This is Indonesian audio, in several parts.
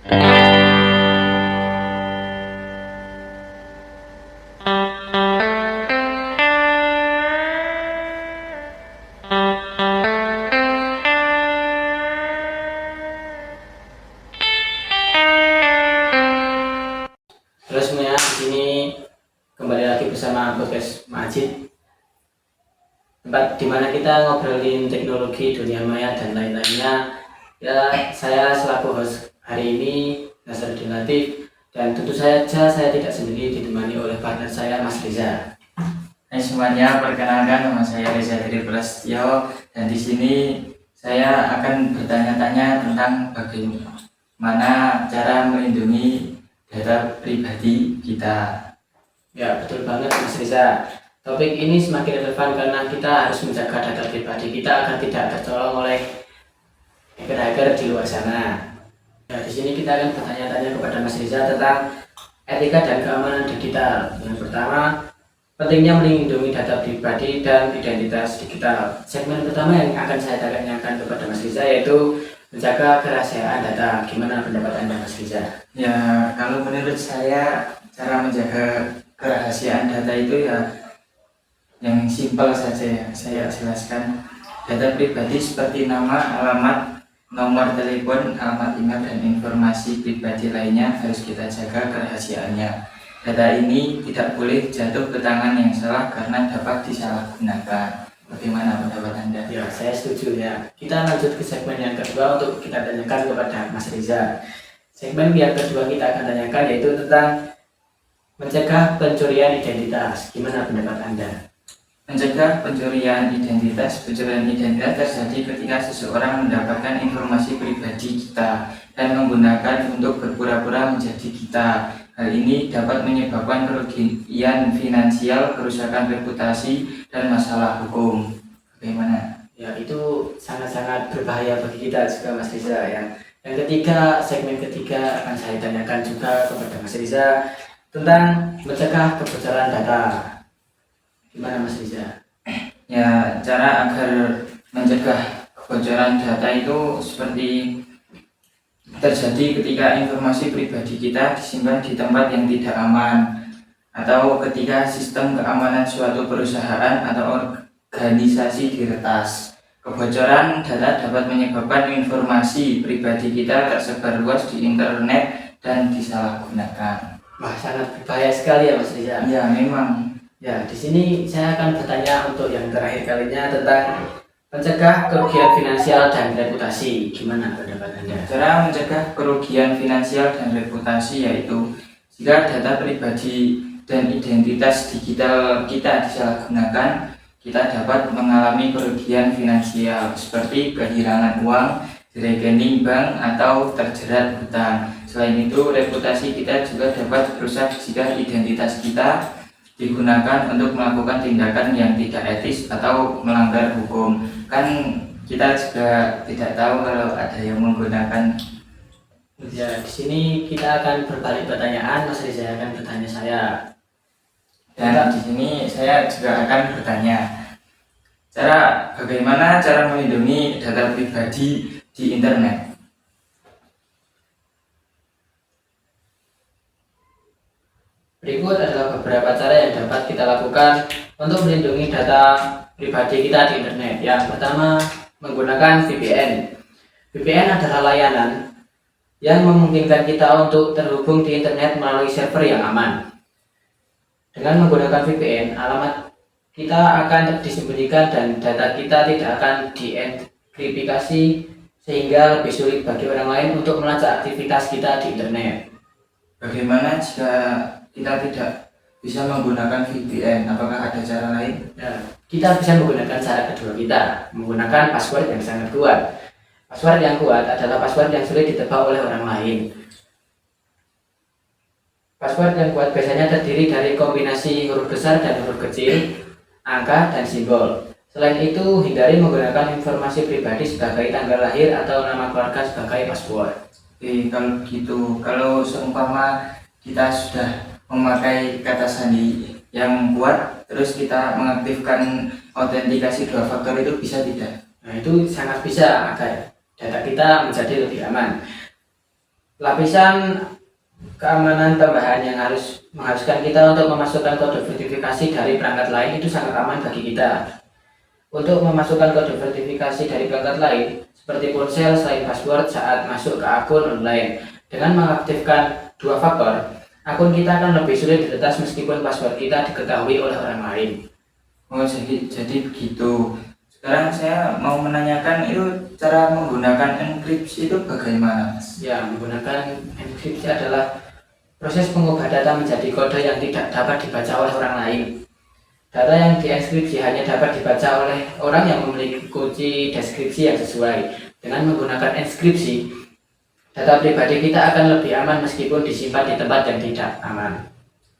Halo semuanya, di sini kembali lagi bersama podcast Majid, tempat dimana kita ngobrolin teknologi, dunia maya dan lain-lainnya. Ya, saya selaku host hari ini Nasruddin Latif, dan tentu saja saya tidak sendiri, ditemani oleh partner saya Mas Reza. Hai semuanya, perkenalkan nama saya Reza dari Prasetyo, dan di sini saya akan bertanya-tanya tentang bagaimana cara melindungi data pribadi kita. Ya, betul banget Mas Reza. Topik ini semakin relevan karena kita harus menjaga data pribadi kita agar tidak tercolong oleh hacker-hacker di luar sana. Ya, di sini kita akan bertanya-tanya kepada Mas Riza tentang etika dan keamanan digital. Yang pertama, pentingnya melindungi data pribadi dan identitas digital. Segmen pertama yang akan saya tanyakan kepada Mas Riza yaitu menjaga kerahasiaan data. Gimana pendapat Anda, Mas Riza? Ya, kalau menurut saya cara menjaga kerahasiaan data itu ya yang simpel saja ya, saya jelaskan. Data pribadi seperti nama, alamat, nomor telepon, alamat email, dan informasi pribadi lainnya harus kita jaga kerahasiaannya. Data ini tidak boleh jatuh ke tangan yang salah karena dapat disalahgunakan. Bagaimana pendapat Anda? Ya, saya setuju ya. Kita lanjut ke segmen yang kedua untuk kita tanyakan kepada Mas Riza. Segmen yang kedua kita akan tanyakan yaitu tentang mencegah pencurian identitas. Gimana pendapat Anda? Mencegah pencurian identitas terjadi ketika seseorang mendapatkan informasi pribadi kita dan menggunakan untuk berpura-pura menjadi kita. Hal ini dapat menyebabkan kerugian finansial, kerusakan reputasi, dan masalah hukum. Bagaimana? Ya, itu sangat-sangat berbahaya bagi kita juga, Mas Riza ya. Yang ketiga, segmen ketiga akan saya tanyakan juga kepada Mas Riza tentang mencegah kebocoran data. Gimana Mas Riza? Ya, cara agar mencegah kebocoran data itu seperti terjadi ketika informasi pribadi kita disimpan di tempat yang tidak aman, atau ketika sistem keamanan suatu perusahaan atau organisasi diretas. Kebocoran data dapat menyebabkan informasi pribadi kita tersebar luas di internet dan disalahgunakan. Wah, sangat berbahaya sekali ya Mas Riza. Ya, memang. Ya, di sini saya akan bertanya untuk yang terakhir kalinya tentang mencegah kerugian finansial dan reputasi. Gimana pendapat Anda? Cara mencegah kerugian finansial dan reputasi yaitu jika data pribadi dan identitas digital kita disalahgunakan, kita dapat mengalami kerugian finansial seperti kehilangan uang di rekening bank atau terjerat hutang. Selain itu, reputasi kita juga dapat rusak jika identitas kita digunakan untuk melakukan tindakan yang tidak etis atau melanggar hukum. Kan kita juga tidak tahu kalau ada yang menggunakan. Ya, di sini kita akan berbalik pertanyaan. Mas Riza akan bertanya saya. Dan di sini saya juga akan bertanya, bagaimana cara melindungi data pribadi di internet? Berikut adalah beberapa cara yang dapat kita lakukan untuk melindungi data pribadi kita di internet. Yang pertama, menggunakan VPN. VPN adalah layanan yang memungkinkan kita untuk terhubung di internet melalui server yang aman. Dengan menggunakan VPN, alamat kita akan disembunyikan dan data kita tidak akan dienkripsi sehingga lebih sulit bagi orang lain untuk melacak aktivitas kita di internet. Bagaimana jika kita tidak bisa menggunakan VPN? Apakah ada cara lain? Nah, kita bisa menggunakan cara kedua kita, menggunakan password yang sangat kuat. Password yang kuat adalah password yang sulit ditebak oleh orang lain. Password yang kuat biasanya terdiri dari kombinasi huruf besar dan huruf kecil, angka, dan simbol. Selain itu, hindari menggunakan informasi pribadi sebagai tanggal lahir atau nama keluarga sebagai password. Kalau gitu, kalau seumpama kita sudah memakai kata sandi yang kuat, terus kita mengaktifkan autentikasi 2 faktor, itu bisa tidak? Nah, itu sangat bisa agar data kita menjadi lebih aman. Lapisan keamanan tambahan yang mengharuskan kita untuk memasukkan kode verifikasi dari perangkat lain itu sangat aman bagi kita. Untuk memasukkan kode verifikasi dari perangkat lain, seperti ponsel selain password saat masuk ke akun online, dengan mengaktifkan dua faktor, akun kita akan lebih sulit diretas meskipun password kita diketahui oleh orang lain. Oh, jadi begitu. Sekarang saya mau menanyakan itu cara menggunakan enkripsi itu bagaimana, Mas? Ya, menggunakan enkripsi adalah proses pengubah data menjadi kode yang tidak dapat dibaca oleh orang lain. Data yang dienkripsi hanya dapat dibaca oleh orang yang memiliki kunci deskripsi yang sesuai. Dengan menggunakan enkripsi, data pribadi kita akan lebih aman meskipun disimpan di tempat yang tidak aman.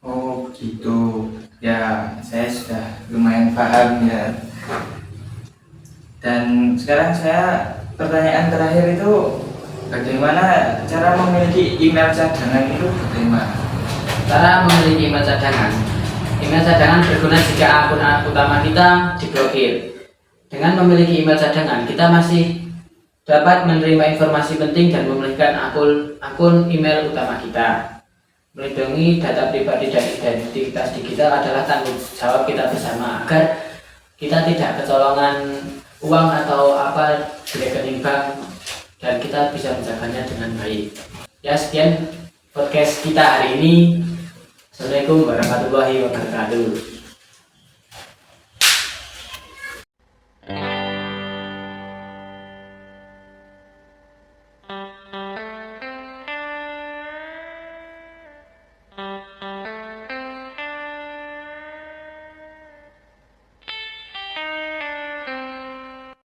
Oh, begitu. Ya, saya sudah lumayan paham ya. Dan sekarang pertanyaan terakhir itu bagaimana cara memiliki email cadangan itu bagaimana? Cara memiliki email cadangan. Email cadangan berguna jika akun utama kita diblokir. Dengan memiliki email cadangan, kita masih dapat menerima informasi penting dan memulihkan akun email utama kita. Melindungi data pribadi dan identitas digital adalah tanggung jawab kita bersama agar kita tidak kecolongan uang atau apa di rekening bank dan kita bisa menjaganya dengan baik. Ya, sekian podcast kita hari ini. Assalamualaikum warahmatullahi wabarakatuh.